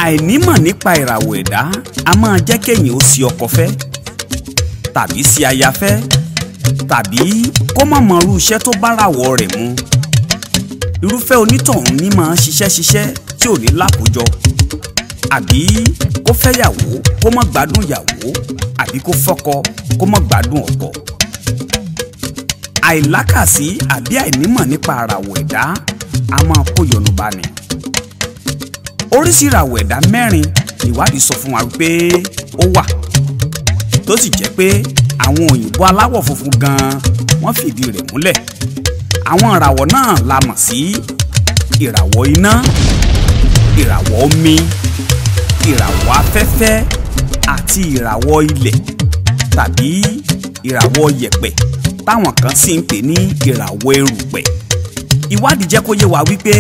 àìnímọ̀ nípa ìràwọ̀ ẹ̀dá a máa jẹ́ kéèyàn ó sí ọkọ fẹ́ tàbí sí aya fẹ́ tàbí kó má mọ irú iṣẹ́ tó bá ràwọ̀ rẹ̀ mu. Irúfẹ́ onítọ̀hún ní máa ṣiṣẹ́ tí ò ní lákòjọ, àbí kó fẹ́yàwó kó má gbádùn ìyàwó, àbí kó fọ́kọ kó má gbádùn ọkọ. Àìlákàsí àbí àìnímọ̀ nípa ìràwọ̀ ẹ̀dá a máa kó yọnu bá ni. Oríṣi ìràwọ̀ ẹ̀dá mẹ́rin ìwádìí sọ fún wa pé ó wà, tó sì jẹ́ pé àwọn òyìnbó aláwọ̀ funfun gan-an wọ́n fìdí rẹ̀ múlẹ̀. Àwọn ìràwọ̀ náà la mọ̀ sí ìràwọ̀ iná, ìràwọ̀ omi, ìràwọ̀ afẹ́fẹ́ àti ìràwọ̀ ilẹ̀ tàbí ìràwọ̀ yẹ̀pẹ̀ táwọn kan sì ń pè ní ìràwọ̀ erùpẹ̀. Ìwádìí jẹ́ kó yé wa wípé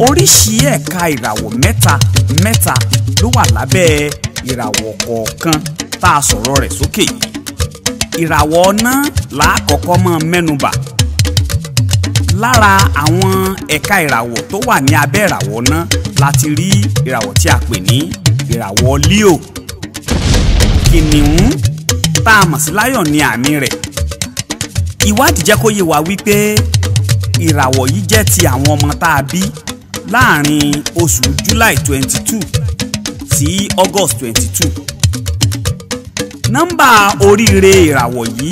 oríṣi ẹ̀ka ìràwọ̀ mẹ́ta ló wà lábẹ́ ìràwọ̀ kọ̀ọ̀kan tá a sọ̀rọ̀ rẹ̀ sókè yìí. Ìràwọ̀ ọ̀nà làákọ́kọ́ máa mẹ́nubà. Lára àwọn ẹ̀ka ìràwọ̀ tó wà ní abẹ́ ìràwọ̀ ọ̀nà láti rí ìràwọ̀ tí a pè ní ìràwọ̀ Leo. Kìnìún tá a mọ̀ sí lion ní àmì rẹ̀. Ìwádìí jẹ́ kó yé wa wípé ìràwọ̀ yìí jẹ́ ti àwọn ọmọ tá a bí láàrin oṣù July 22 sí August 22. Nọ́mbà oríire ìràwọ̀ yìí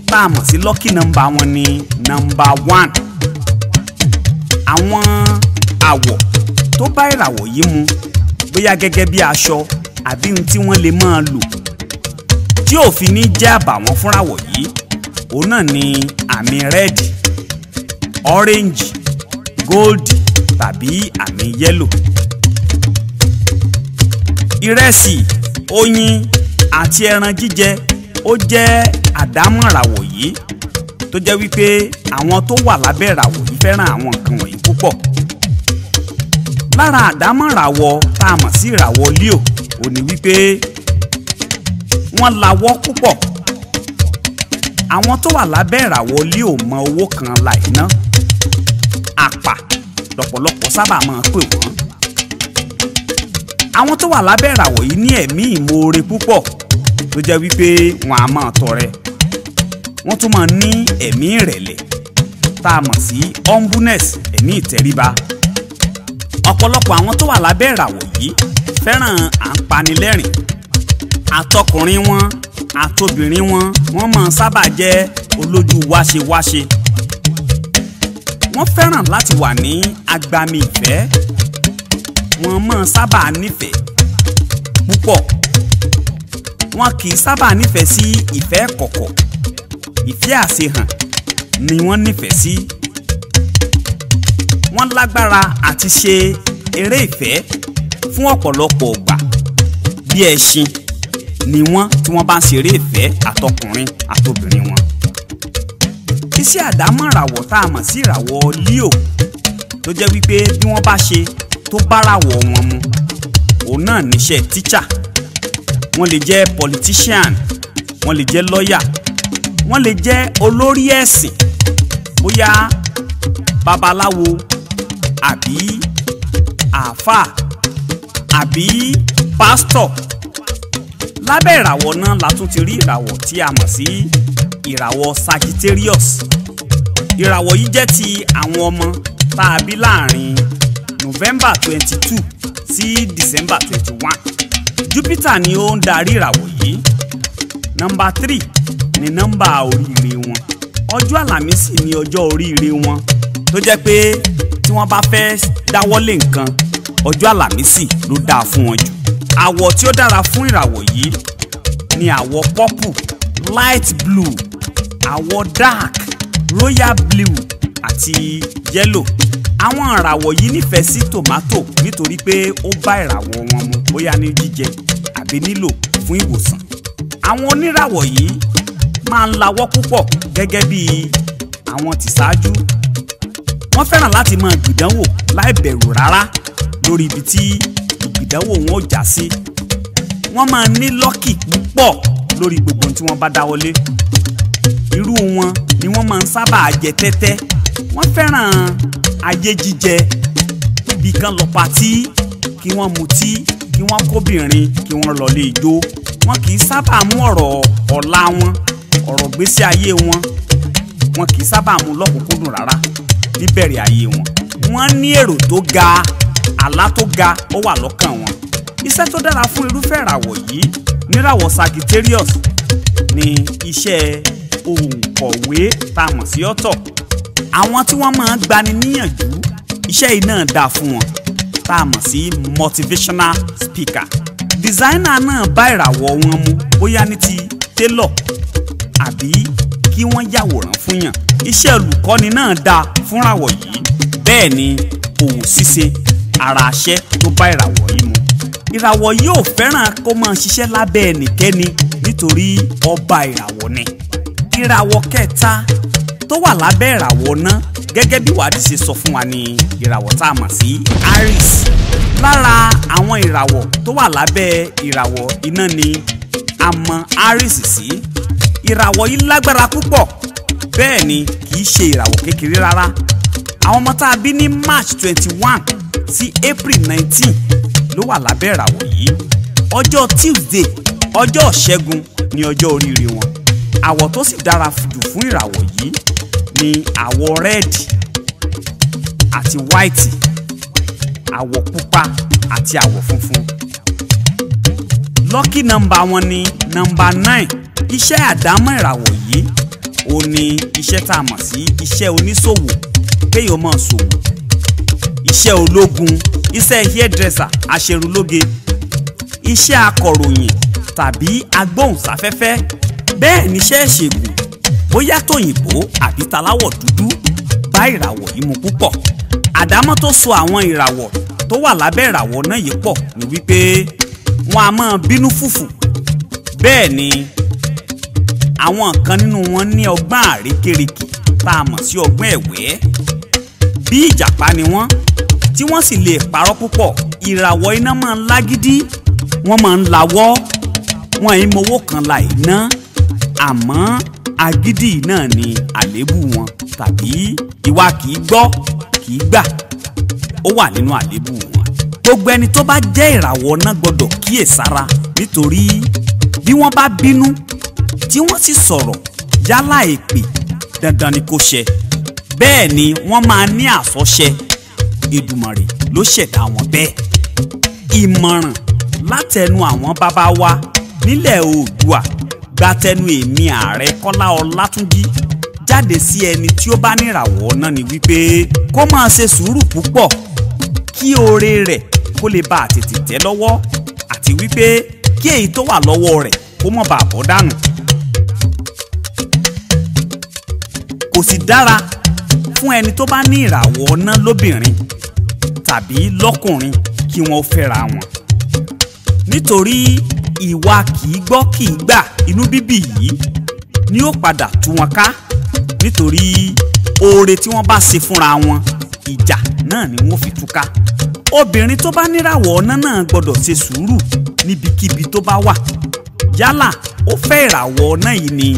tá a mọ̀ sí lucky nọ́mbà wọn ni nọ́mbà 1. Àwọn àwọ̀ tó bá ìràwọ̀ yìí mu, bóyá gẹ́gẹ́ bí aṣọ àbí ohun tí wọ́n lè máa lò tí ò fi ní jẹ́ àbàwọ́n fúnràwọ̀ yìí, òun náà ni àmì red, orange, gold tàbí àmì yellow. Ìrẹsì, oyin àti ẹran jíjẹ ó jẹ́ àdámọ̀ ìràwọ̀ yìí, tó jẹ́ wípé àwọn tó wà lábẹ́ ìràwọ̀ yìí fẹ́ràn àwọn nǹkan wọ̀nyí púpọ̀. Lára àdámọ̀ ìràwọ̀ tá a mọ̀ sí ìràwọ̀ Leo ò ní wípé wọ́n lawọ́ púpọ̀. Àwọn tó wà lábẹ́ ìràwọ̀ Leo mọ owó kan láìná. Àpà lọ́pọ̀lọpọ̀ sábà máa pè wọ́n. Àwọn tó wà lábẹ́ ìràwọ̀ yìí ní ẹ̀mí ìmoore púpọ̀, tó jẹ́ wípé wọ́n á máa tọrẹ. Wọ́n tún máa ní ẹ̀mí ìrẹ̀lẹ̀ tá a mọ̀ sí humbleness, ẹ̀mí ìtẹríba. Ọ̀pọ̀lọpọ̀ àwọn tó wà lábẹ́ ìràwọ̀ yìí fẹ́ràn à ń panilẹ́rìn. Àtọkùnrin wọn àtobìnrin wọn wọ́n máa sábà jẹ́ olójú wáṣewáṣe. Wọ́n fẹ́ràn láti wà ní agbami ìfẹ́. Wọ́n máa sábà nífẹ̀ẹ́ púpọ̀. Wọn kì í sábà nífẹ̀ẹ́ sí ìfẹ́ kọ̀kọ̀. Ìfẹ́ àṣehàn ni wọ́n nífẹ̀ẹ́ sí. Wọ́n lágbára àti ṣe eré ìfẹ́ fún ọ̀pọ̀lọpọ̀ ìgbà. Bí ẹṣin ni wọ́n tí wọ́n bá ń ṣeré ìfẹ́ àtọkùnrin àtobìnrin wọn. Iṣẹ́ àdámọ̀ ìràwọ̀ tá a mọ̀ sí ìràwọ̀ Leo, tó jẹ́ wípé bí wọ́n bá ṣe tó báràwọ̀ wọn mu, òun náà níṣẹ́ tíṣà. Wọ́n lè jẹ́ politician, wọ́n lè jẹ́ lọ́yà, wọ́n lè jẹ́ olórí ẹ̀sìn, bóyá babaláwo àbí àáfàá àbí pásítọ̀. Lábẹ́ ìràwọ̀ náà la tún ti rí ìràwọ̀ tí a mọ̀ sí ìràwọ̀ Sagittarius. Ìràwọ̀ yìí jẹ́ ti àwọn ọmọ tá a bí láàrin November 22 sí December 21. Jupiter ni ó ń darí ìràwọ̀ yìí. Nọ́mbà 3 ni nọ́mbà oríire wọn. Ọjọ́ àlàmísì ni ọjọ́ oríire wọn, tó jẹ́ pé tí wọ́n bá fẹ́ dáwọ́lé nǹkan, ọjọ́ àlàmísì ló dáa fún wọn jù. Àwọ̀ tí ó dára fún ìràwọ̀ yìí ni àwọ̀ purple, light blue, àwọ̀ dark, royal blue àti yellow. Àwọn ìràwọ̀ yìí nífẹ̀ẹ́ sí tomato nítorí pé ó bá ìràwọ̀ wọn mu, bóyá ní jíjẹ àbí nílò fún ìwòsàn. Àwọn oníràwọ̀ yìí máa ń lawọ́ púpọ̀ gẹ́gẹ́ bí àwọn tìṣáájú. Wọ́n fẹ́ràn láti máa gbìdánwò láì bẹ̀rù rárá lórí ibi tí ìgbìdánwò wọn ò já sí. Wọ́n máa ní lọ́kì púpọ̀ lórí gbogbo tí wọ́n bá dáwọ́lé. Irú wọn ni wọ́n máa ń sábà jẹ tẹ́tẹ́. Wọ́n fẹ́ràn ayé jíjẹ, bí kan lọ patí kí wọ́n mutí kí wọ́n kóbìnrin kí wọ́n lọ lé ijó. Wọn kì í sábà mú ọ̀rọ̀ ọ̀la wọn, ọ̀rọ̀ gbésí ayé wọn kì í sábà mú lọ́kùnkúndùn rárá níbẹ̀rẹ̀ ayé wọn. Wọ́n ní èrò tó ga, àlá tó ga ó wà lọ́kàn wọn. Iṣẹ́ tó dára fún irúfẹ́ ìràwọ̀ yìí níràwọ̀ Sagittarius ni iṣẹ́ òǹkọ̀wé tá a mọ̀ sí author. Àwọn tí wọ́n máa ń gbani níyànjú iṣẹ́ yìí náà dáa fún wọn tá a mọ̀ sí motivational speaker. Designer náà bá ìràwọ̀ wọn mu bóyá ní ti tailor àbí kí wọ́n yàwòrán fún yàn. Iṣẹ́ olùkọ́ni náà dáa fún ìràwọ̀ yìí. Bẹ́ẹ̀ ni òwò ṣíṣe ara àṣẹ tó bá ìràwọ̀ yìí mu. Ìràwọ̀ yìí ò fẹ́ràn kó máa ṣiṣẹ́ lábẹ́ ẹnikẹ́ni nítorí ọba ìràwọ̀ ni. Ìràwọ̀ kẹta tó wà lábẹ́ ìràwọ̀ náà gẹ́gẹ́ bí ìwádìí ṣe sọ fún wa ní ìràwọ̀ tá a mọ̀ sí Aries. Lára àwọn ìràwọ̀ tó wà lábẹ́ ìràwọ̀ iná ni a mọ̀ Aries sí. Ìràwọ̀ yìí lágbára púpọ̀, bẹ́ẹ̀ ni kì í ṣe ìràwọ̀ kékeré rárá. Àwọn ọmọ tá a bí ní March 21 sí April 19 ló wà lábẹ́ ìràwọ̀ yìí. Ọjọ́ Tuesday, ọjọ́ Ìṣẹ́gun ni ọjọ́ oríire wọn. Àwọ̀ tó sì dára jù fún ìràwọ̀ yìí ni àwọ̀ red àti white, àwọ̀ pupa àti àwọ̀ funfun. Lucky number wọn ni number 9. Iṣẹ́ àdámọ́ ìràwọ̀ yìí ó ní iṣẹ́ tá a mọ̀ sí iṣẹ́ oníṣòwò, kéèyàn máa ṣòwò, iṣẹ́ ológun, iṣẹ́ hairdresser aṣerunlóge, iṣẹ́ akọ̀ròyìn tàbí agbóhùnsáfẹ́fẹ́. Bẹ́ẹ̀ ni iṣẹ́ ìṣègùn bóyá tòyìnbó àbí taláwọ̀ dúdú bá ìràwọ̀ yìí mu púpọ̀. Àdámọ́ tó so àwọn ìràwọ̀ tó wà lábẹ́ ìràwọ̀ náà yìí pọ̀ ni wípé wọn a máa bínú fùfù. Bẹ́ẹ̀ ni àwọn kan nínú wọn ní ọgbọ́n àrékérekè tá a mọ̀ sí ọgbọ́n ẹ̀wẹ́. Bí ìjàpá ni wọ́n tí wọ́n sì lè parọ́ púpọ̀. Ìràwọ̀ iná máa ń lágídí, wọ́n máa ń lawọ́, wọn ì mowó kan la iná. Àmọ́ agídí náà ni àléébù wọn, tàbí ìwà kì í gbọ́ kì í gbà ó wà nínú àléébù wọn. Gbogbo ẹni tó bá jẹ́ ìràwọ̀ náà gbọ́dọ̀ kíyèsára, nítorí bí wọ́n bá bínú tí wọ́n sì sọ̀rọ̀ yálà èpè dandan ni kó ṣẹ. Bẹ́ẹ̀ ni wọ́n máa ní àsọṣẹ. Èdùmàrè ló ṣẹ̀dá wọn bẹ́ẹ̀. Ìmọ̀ràn látẹnu àwọn bàbá wa nílẹ̀ Oòduà gbàtẹnu èmi Ààrẹ Kọ́lá Ọlátúnjí jáde sí ẹni tí ó bá níràwọ̀ náà ni wípé kó máa ṣe sùúrù púpọ̀ kí oore rẹ̀ kó lè bá tètè tẹ́ lọ́wọ́, àti wípé kí èyí tó wà lọ́wọ́ rẹ̀ kó má bàa bọ́ dànù. Kò sì dára fún ẹni tó bá ní ìràwọ̀ náà lóbìnrin tàbí lọ́kùnrin kí wọ́n fẹ́ra wọn, nítorí ìwà kì í gbọ́ kì í gbà inú bíbí yìí ni ó padà tú wọn ká. Nítorí oore tí wọ́n bá ṣe fúnra wọn, ìjà náà ni wọ́n fi túká. Obìnrin tó bá níràwọ̀ ọ̀nà náà gbọ́dọ̀ ṣe sùúrù níbikíbi tó bá wà. Yálà ó fẹ́ ìràwọ̀ ọ̀nà yìí ni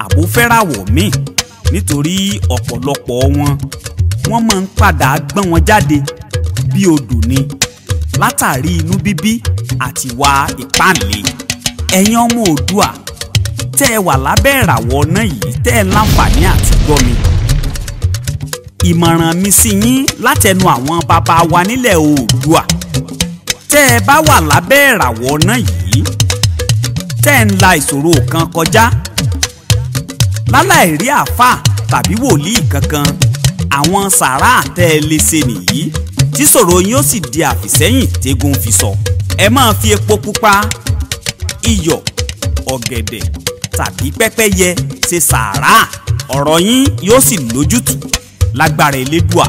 àbó fẹ́ ràwọ̀ míì, nítorí ọ̀pọ̀lọpọ̀ wọ́n máa ń padà gbọ́n wọn jáde bí odò ni látàrí inú bíbí àti ìwà ìpáǹle. Ẹ̀yin ọmọ Oòduà tẹ́ ẹ wà lábẹ́ ìràwọ̀ ọ̀nà yìí tẹ́ ẹ láǹfààní àti gbọ́ mi. Ìmọ̀ràn mi sí yín látẹnu àwọn bàbá wa nílẹ̀ Oòduà. Tẹ́ ẹ bá wà lábẹ́ ìràwọ̀ ọ̀nà yìí tẹ́ ẹ ń la ìṣòro kan kọjá láláì rí àáfàá tàbí wòlíì kankan, àwọn sàrà tẹ́ ẹ lè ṣe nìyí tí ṣòro yín ó sì di àfìsẹ́yìn tẹ́gun fi sọ. Ẹ máa fi epo pupa, iyọ̀, ọ̀gẹ̀dẹ̀ tàbí pẹ́pẹ́yẹ ṣe sàrà, ọ̀rọ̀ yín yóò sì lójútùú lágbára Elédùà.